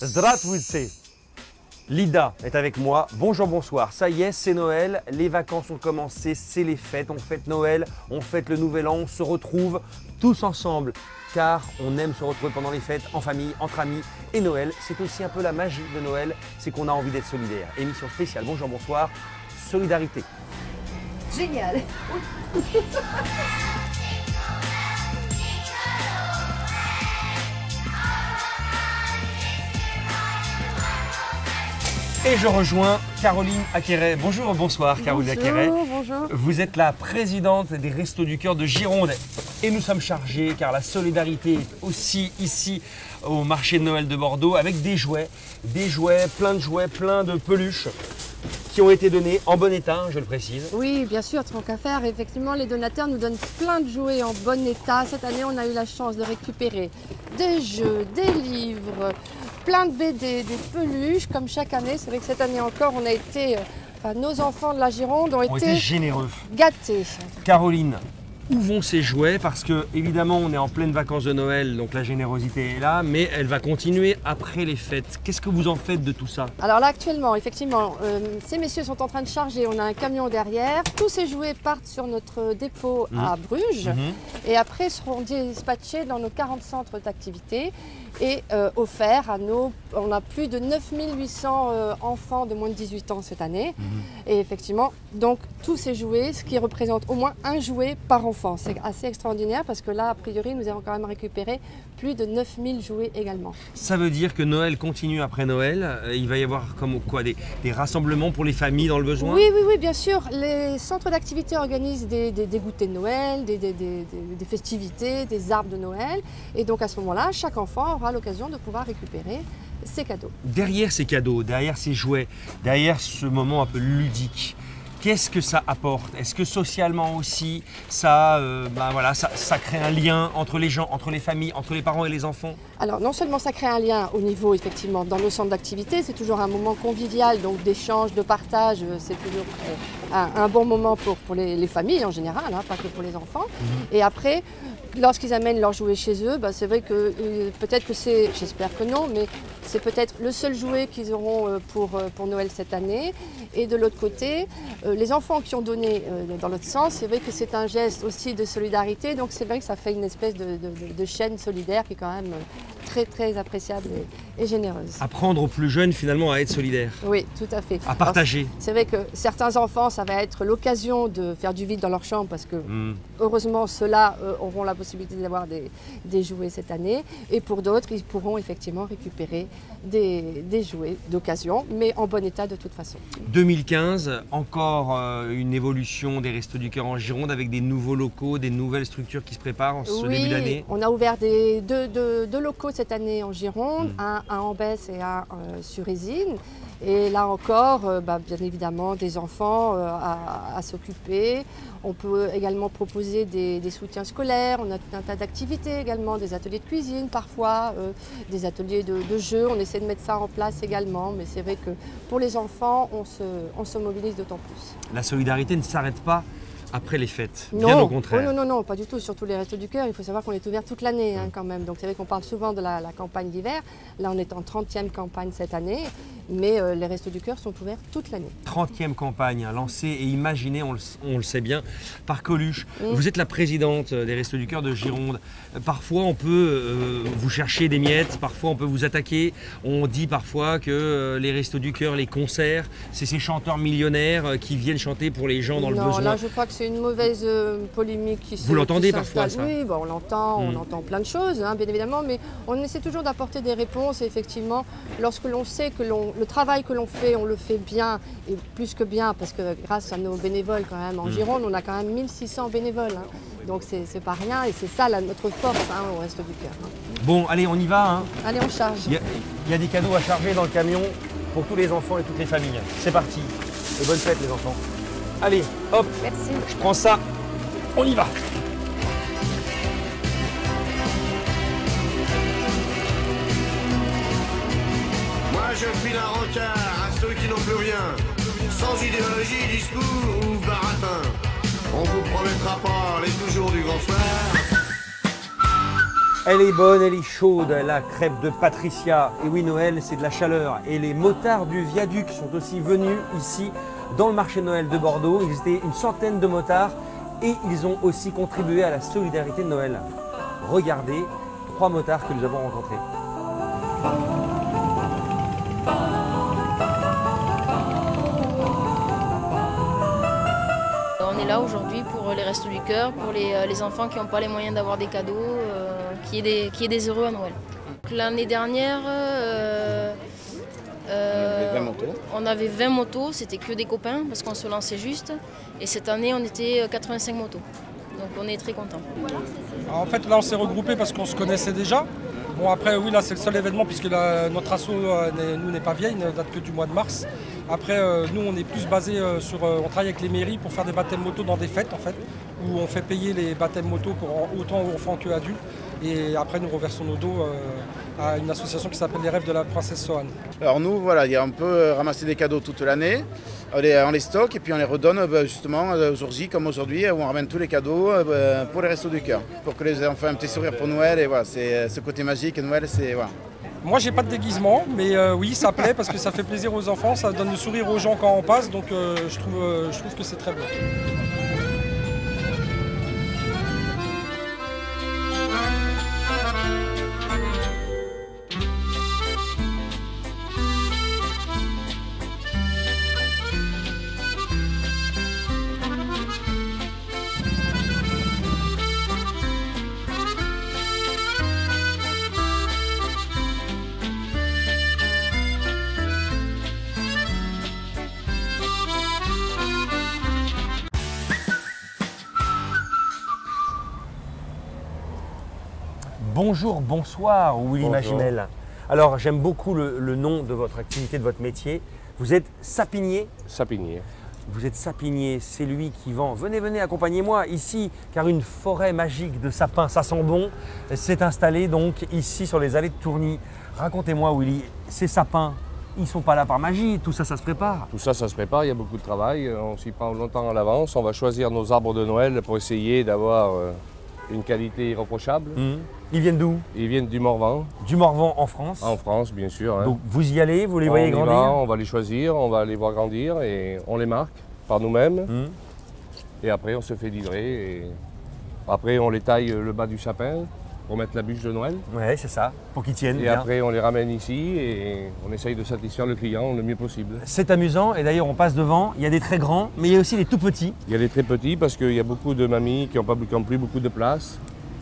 Zdravstvuyte. Lida est avec moi. Bonjour, bonsoir. Ça y est, c'est Noël. Les vacances ont commencé, c'est les fêtes. On fête Noël, on fête le Nouvel An, on se retrouve tous ensemble. Car on aime se retrouver pendant les fêtes, en famille, entre amis. Et Noël, c'est aussi un peu la magie de Noël, c'est qu'on a envie d'être solidaire. Émission spéciale, bonjour, bonsoir, solidarité. Génial. Et je rejoins Caroline Acqueret. Bonjour, bonsoir Caroline Acqueret. Bonjour. Vous êtes la présidente des Restos du Cœur de Gironde. Et nous sommes chargés car la solidarité est aussi ici au marché de Noël de Bordeaux avec des jouets, plein de peluches qui ont été donnés en bon état, je le précise. Oui, bien sûr, tant qu'à faire. Effectivement, les donateurs nous donnent plein de jouets en bon état. Cette année, on a eu la chance de récupérer des jeux, des livres, plein de BD, des peluches, comme chaque année. C'est vrai que cette année encore, on a été, nos enfants de la Gironde ont été généreux, gâtés. Caroline, où vont ces jouets? Parce que évidemment, on est en pleine vacances de Noël, donc la générosité est là, mais elle va continuer après les fêtes. Qu'est-ce que vous en faites de tout ça? Alors là, actuellement, effectivement, ces messieurs sont en train de charger. On a un camion derrière. Tous ces jouets partent sur notre dépôt à Bruges et après seront dispatchés dans nos 40 centres d'activité et offerts à nos... On a plus de 9800 enfants de moins de 18 ans cette année. Et effectivement, donc tous ces jouets, ce qui représente au moins un jouet par enfant. C'est assez extraordinaire parce que là, a priori, nous avons quand même récupéré plus de 9000 jouets également. Ça veut dire que Noël continue après Noël. Il va y avoir comme quoi des rassemblements pour les familles dans le besoin? Oui, bien sûr. Les centres d'activité organisent des goûters de Noël, des festivités, des arbres de Noël. Et donc à ce moment-là, chaque enfant aura l'occasion de pouvoir récupérer ses cadeaux. Derrière ces cadeaux, derrière ces jouets, derrière ce moment un peu ludique, qu'est-ce que ça apporte? Est-ce que socialement aussi, ça crée un lien entre les gens, entre les familles, entre les parents et les enfants? Alors non seulement ça crée un lien au niveau, effectivement, dans nos centres d'activité, c'est toujours un moment convivial, donc d'échange, de partage, c'est toujours un bon moment pour les familles en général, hein, pas que pour les enfants. Et après, lorsqu'ils amènent leurs jouets chez eux, c'est vrai que peut-être que c'est, j'espère que non, mais c'est peut-être le seul jouet qu'ils auront pour Noël cette année. Et de l'autre côté, les enfants qui ont donné dans l'autre sens, c'est vrai que c'est un geste aussi de solidarité, donc c'est vrai que ça fait une espèce de chaîne solidaire qui est quand même très appréciable et généreuse. Apprendre aux plus jeunes finalement à être solidaires. Oui, tout à fait. À partager. C'est vrai que certains enfants, ça va être l'occasion de faire du vide dans leur chambre parce que heureusement ceux-là auront la possibilité d'avoir des jouets cette année. Et pour d'autres, ils pourront effectivement récupérer des jouets d'occasion, mais en bon état de toute façon. 2015, encore une évolution des Restos du Cœur en Gironde avec des nouveaux locaux, des nouvelles structures qui se préparent en ce début d'année. On a ouvert deux locaux cette année en Gironde, un à Ambès et un sur Ésine. Et là encore, bien évidemment, des enfants à s'occuper. On peut également proposer des soutiens scolaires. On a tout un tas d'activités également, des ateliers de cuisine parfois, des ateliers de jeux. On essaie de mettre ça en place également. Mais c'est vrai que pour les enfants, on se mobilise d'autant plus. La solidarité ne s'arrête pas après les fêtes, bien au contraire. Non, pas du tout. Surtout les Restos du Cœur, il faut savoir qu'on est ouvert toute l'année quand même. Donc c'est vrai qu'on parle souvent de la campagne d'hiver. Là, on est en 30e campagne cette année, mais les Restos du Cœur sont ouverts toute l'année. 30e campagne lancée et imaginée, on le sait bien, par Coluche. Vous êtes la présidente des Restos du Cœur de Gironde. Parfois, on peut vous chercher des miettes, parfois on peut vous attaquer. On dit parfois que les Restos du Cœur, les concerts, c'est ces chanteurs millionnaires qui viennent chanter pour les gens dans le besoin. Non, là, je crois que c'est une mauvaise polémique qui se... Vous l'entendez parfois, ça? Oui, on l'entend, on entend plein de choses, bien évidemment, mais on essaie toujours d'apporter des réponses. Et effectivement, lorsque l'on sait que le travail que l'on fait, on le fait bien, et plus que bien, parce que grâce à nos bénévoles quand même en Gironde, on a quand même 1600 bénévoles. Donc c'est pas rien, et c'est ça notre force au Restos du Cœur. Bon, allez, on y va. Allez, on charge. Il y a des cadeaux à charger dans le camion pour tous les enfants et toutes les familles. C'est parti. Et bonne fête les enfants. Allez, hop, merci. Je prends ça, on y va. Moi je file un rencard à ceux qui n'ont plus rien, sans idéologie, discours ou baratin. On vous promettra pas les toujours du grand soir. Elle est bonne, elle est chaude, la crêpe de Patricia. Et oui, Noël, c'est de la chaleur. Et les motards du viaduc sont aussi venus ici, dans le marché de Noël de Bordeaux. Ils étaient une centaine de motards et ils ont aussi contribué à la solidarité de Noël. Regardez, 3 motards que nous avons rencontrés. On est là aujourd'hui pour les Restos du Cœur, pour les enfants qui n'ont pas les moyens d'avoir des cadeaux, qu'il y ait des heureux à Noël. L'année dernière, on avait 20 motos, c'était que des copains parce qu'on se lançait juste. Et cette année, on était 85 motos. Donc on est très contents. En fait, là, on s'est regroupés parce qu'on se connaissait déjà. Bon, après, oui, là, c'est le seul événement puisque notre asso, nous, n'est pas vieille, ne date que du mois de mars. Après, nous, on est plus basé sur... on travaille avec les mairies pour faire des baptêmes moto dans des fêtes, en fait, où on fait payer les baptêmes moto pour autant aux enfants qu'adultes. Et après, nous reversons nos dons à une association qui s'appelle Les Rêves de la Princesse Sohan. Alors nous, voilà, on peut ramasser des cadeaux toute l'année, on les stocke et puis on les redonne justement au jour J comme aujourd'hui, où on ramène tous les cadeaux pour les Restos du Cœur, pour que les enfants aient un petit sourire pour Noël. Et voilà, c'est ce côté magique, Noël, c'est... Voilà. Moi, j'ai pas de déguisement, mais oui, ça plaît parce que ça fait plaisir aux enfants, ça donne le sourire aux gens quand on passe, donc je trouve que c'est très bien. Bonjour, bonsoir Willy Magimel. Alors j'aime beaucoup le nom de votre activité, de votre métier. Vous êtes sapinier. Sapinier. Vous êtes sapinier, c'est lui qui vend. Venez, venez, accompagnez-moi ici, car une forêt magique de sapins, ça sent bon, s'est installée donc ici sur les allées de Tourny. Racontez-moi Willy, ces sapins, ils ne sont pas là par magie, tout ça, ça se prépare. Tout ça, ça se prépare, il y a beaucoup de travail, on s'y prend longtemps à l'avance. On va choisir nos arbres de Noël pour essayer d'avoir une qualité irréprochable. Ils viennent d'où? Ils viennent du Morvan. Du Morvan en France. En France, bien sûr. Donc vous y allez, vous les voyez grandir? On va les choisir, on va les voir grandir et on les marque par nous-mêmes. Et après, on se fait livrer. Et après, on les taille le bas du sapin pour mettre la bûche de Noël. Oui, c'est ça, pour qu'ils tiennent Et bien. après, on les ramène ici et on essaye de satisfaire le client le mieux possible. C'est amusant et d'ailleurs on passe devant, il y a des très grands, mais il y a aussi les tout petits. Il y a les très petits parce qu'il y a beaucoup de mamies qui n'ont plus beaucoup de place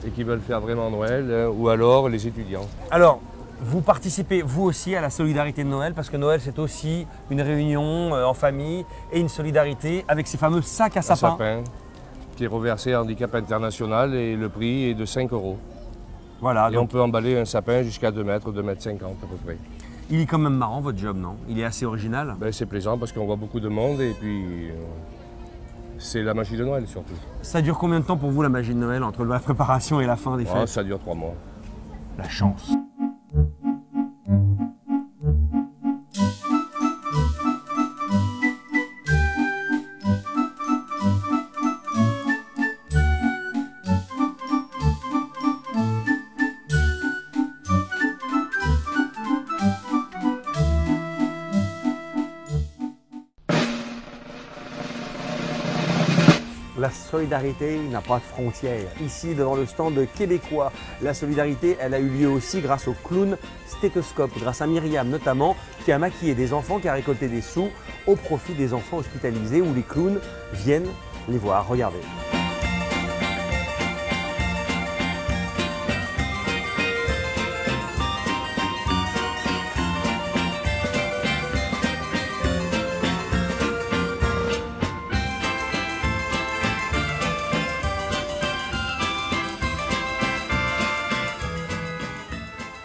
et qui veulent faire vraiment Noël, ou alors les étudiants. Alors, vous participez vous aussi à la solidarité de Noël parce que Noël c'est aussi une réunion en famille et une solidarité avec ces fameux sacs à sapin. Un sapin qui est reversé à Handicap International et le prix est de 5 €. Voilà, et on peut emballer un sapin jusqu'à 2 mètres, 2,50 m à peu près. Il est quand même marrant votre job, non? Il est assez original. Ben, c'est plaisant parce qu'on voit beaucoup de monde et puis c'est la magie de Noël surtout. Ça dure combien de temps pour vous la magie de Noël entre la préparation et la fin des fêtes? Ça dure 3 mois. La chance. La solidarité n'a pas de frontières. Ici, devant le stand québécois, la solidarité, elle a eu lieu aussi grâce au clown Stéthoscope, grâce à Myriam notamment, qui a maquillé des enfants, qui a récolté des sous au profit des enfants hospitalisés où les clowns viennent les voir. Regardez.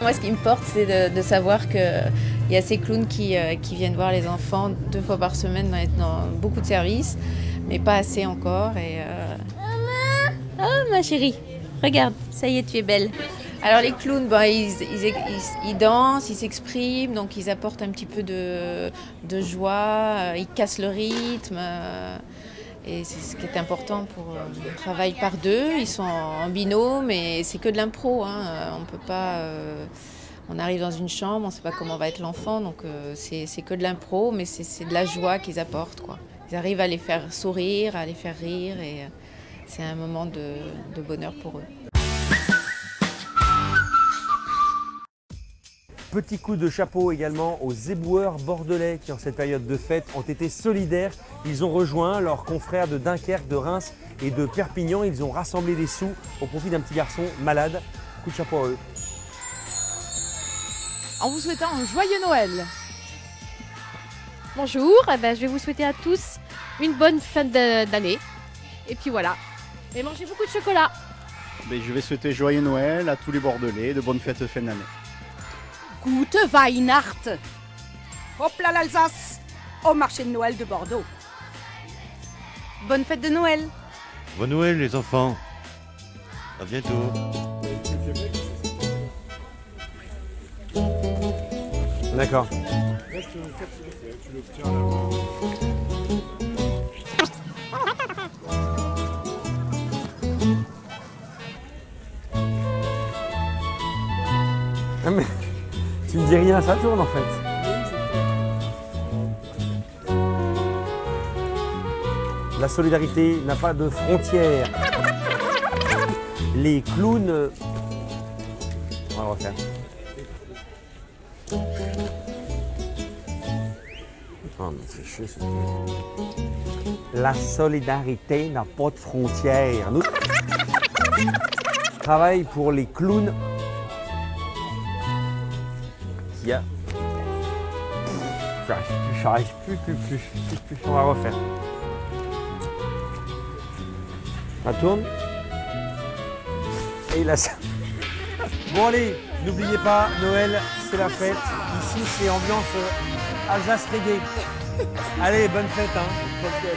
Moi, ce qui me porte, c'est de savoir qu'il y a ces clowns qui viennent voir les enfants 2 fois par semaine dans beaucoup de services, mais pas assez encore. Et Maman! Oh, ma chérie, regarde, ça y est, tu es belle. Alors les clowns, ils dansent, ils s'expriment, donc ils apportent un petit peu de joie, ils cassent le rythme. Et c'est ce qui est important pour le travail par deux. Ils sont en binôme et c'est que de l'impro. Hein. On peut pas. On arrive dans une chambre, on ne sait pas comment va être l'enfant, donc c'est que de l'impro, mais c'est de la joie qu'ils apportent, quoi. Ils arrivent à les faire sourire, à les faire rire, et c'est un moment de bonheur pour eux. Petit coup de chapeau également aux éboueurs bordelais qui, en cette période de fête, ont été solidaires. Ils ont rejoint leurs confrères de Dunkerque, de Reims et de Perpignan. Ils ont rassemblé des sous au profit d'un petit garçon malade. Coup de chapeau à eux. En vous souhaitant un joyeux Noël. Bonjour, je vais vous souhaiter à tous une bonne fin d'année. Et puis voilà, et mangez beaucoup de chocolat. Je vais souhaiter joyeux Noël à tous les Bordelais, de bonnes fêtes de fin d'année. Gute Weihnacht. Hop là l'Alsace, au marché de Noël de Bordeaux. Bonne fête de Noël. Bonne Noël les enfants. À bientôt. D'accord. Ah mais tu me dis rien, ça tourne en fait. La solidarité n'a pas de frontières. Les clowns... On va le refaire. Oh, mais c'est chiant, ça. La solidarité n'a pas de frontières. Nous, je travaille pour les clowns. Qui a... J'arrive plus. On va refaire. Ça tourne. Et là, ça... Bon allez, n'oubliez pas, Noël, c'est la fête. Ici, c'est ambiance Alsace reggae. Allez, bonne fête, hein. Bonne fête.